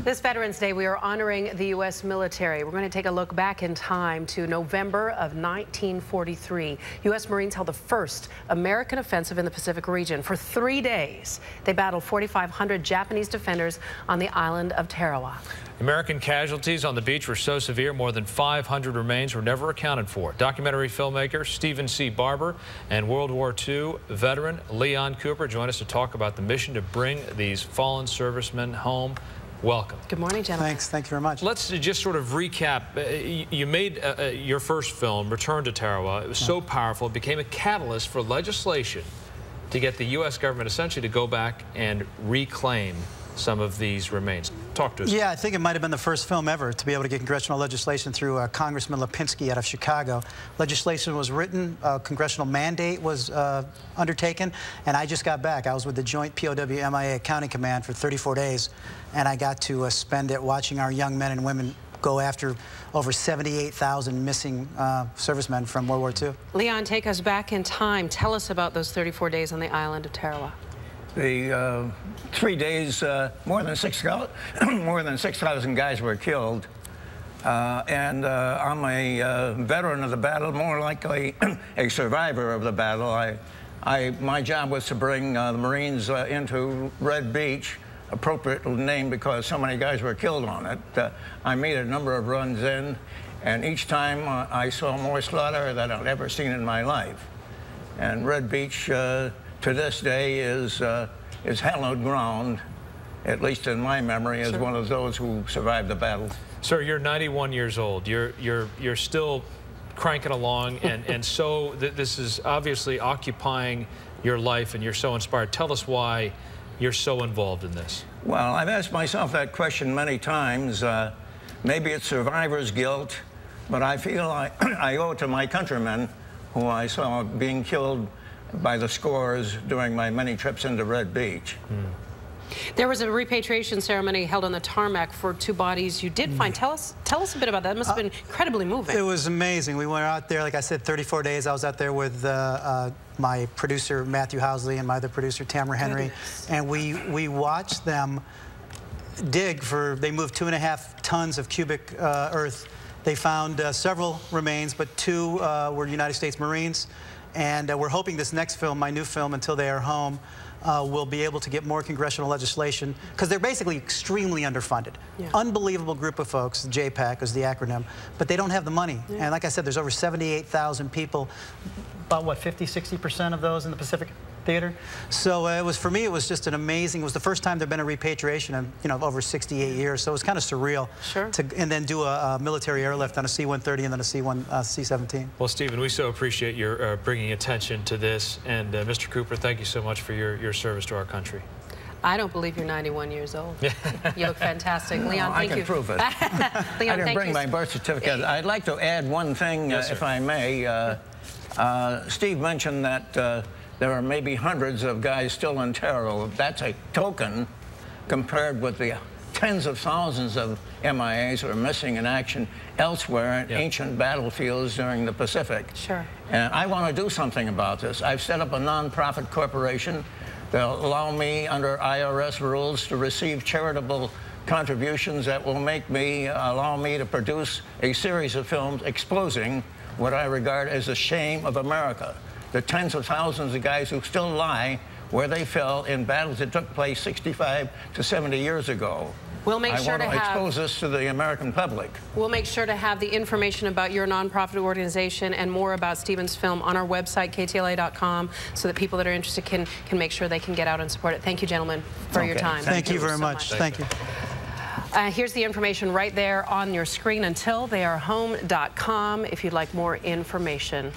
This Veterans Day, we are honoring the U.S. military. We're going to take a look back in time to November of 1943. U.S. Marines held the first American offensive in the Pacific region. For 3 days, they battled 4,500 Japanese defenders on the island of Tarawa. American casualties on the beach were so severe, more than 500 remains were never accounted for. Documentary filmmaker Stephen C. Barber and World War II veteran Leon Cooper join us to talk about the mission to bring these fallen servicemen home. Welcome. Good morning, gentlemen. Thanks. Thank you very much. Let's just sort of recap. You made your first film, Return to Tarawa. It was so powerful, it became a catalyst for legislation to get the U.S. government essentially to go back and reclaim some of these remains. Talk to us. Yeah, I think it might have been the first film ever to be able to get congressional legislation through Congressman Lipinski out of Chicago. Legislation was written, congressional mandate was undertaken, and I just got back. I was with the Joint POW-MIA Accounting Command for 34 days, and I got to spend it watching our young men and women go after over 78,000 missing servicemen from World War II. Leon, take us back in time. Tell us about those 34 days on the island of Tarawa. The 3 days, more than 6,000 guys were killed, and I'm a veteran of the battle, more likely a survivor of the battle. My job was to bring the Marines into Red Beach, appropriately named because so many guys were killed on it. I made a number of runs in, and each time I saw more slaughter than I'd ever seen in my life. And Red Beach, to this day, is hallowed ground, at least in my memory, as one of those who survived the battle. Sir, you're 91 years old. You're still cranking along, and so this is obviously occupying your life, and you're so inspired. Tell us why you're so involved in this. Well, I've asked myself that question many times. Maybe it's survivor's guilt, but I feel I owe it to my countrymen who I saw being killed by the scores during my many trips into Red Beach. There was a repatriation ceremony held on the tarmac for 2 bodies you did find. Tell us a bit about that. It must have been incredibly moving. It was amazing. We went out there, like I said, 34 days. I was out there with my producer, Matthew Housley, and my other producer, Tamara Henry. And we watched them dig for, they moved 2.5 tons of cubic earth. They found several remains, but 2 were United States Marines. And we're hoping this next film, my new film, Until They Are Home, will be able to get more congressional legislation, because they're basically extremely underfunded. Yeah. Unbelievable group of folks, JPAC is the acronym, but they don't have the money. Yeah. And like I said, there's over 78,000 people, about what, 50–60% of those in the Pacific Theater. So it was, for me, it was just an amazing, it was the first time there'd been a repatriation in, over 68 years. So it was kind of surreal. Sure. And then do a military airlift on a C-130 and then a C-17. Well, Stephen, we so appreciate your bringing attention to this. And Mr. Cooper, thank you so much for your service to our country. I don't believe you're 91 years old. You look fantastic. Leon, thank you. I can prove it. Leon, I didn't bring my birth certificate. I'd like to add one thing, if I may. Steve mentioned that there are maybe hundreds of guys still in Tarawa. That's a token compared with the tens of thousands of MIAs who are missing in action elsewhere in ancient battlefields during the Pacific. Sure. And I want to do something about this. I've set up a non-profit corporation that'll allow me, under IRS rules, to receive charitable contributions that will allow me to produce a series of films exposing what I regard as the shame of America. The tens of thousands of guys who still lie where they fell in battles that took place 65 to 70 years ago. We'll make sure to expose this to the American public. We'll make sure to have the information about your nonprofit organization and more about Stephen's film on our website, KTLA.com, so that people that are interested can make sure they can get out and support it. Thank you, gentlemen, for your time. Thank you very much. Thank you. Here's the information right there on your screen, UntilTheyAreHome.com, if you'd like more information.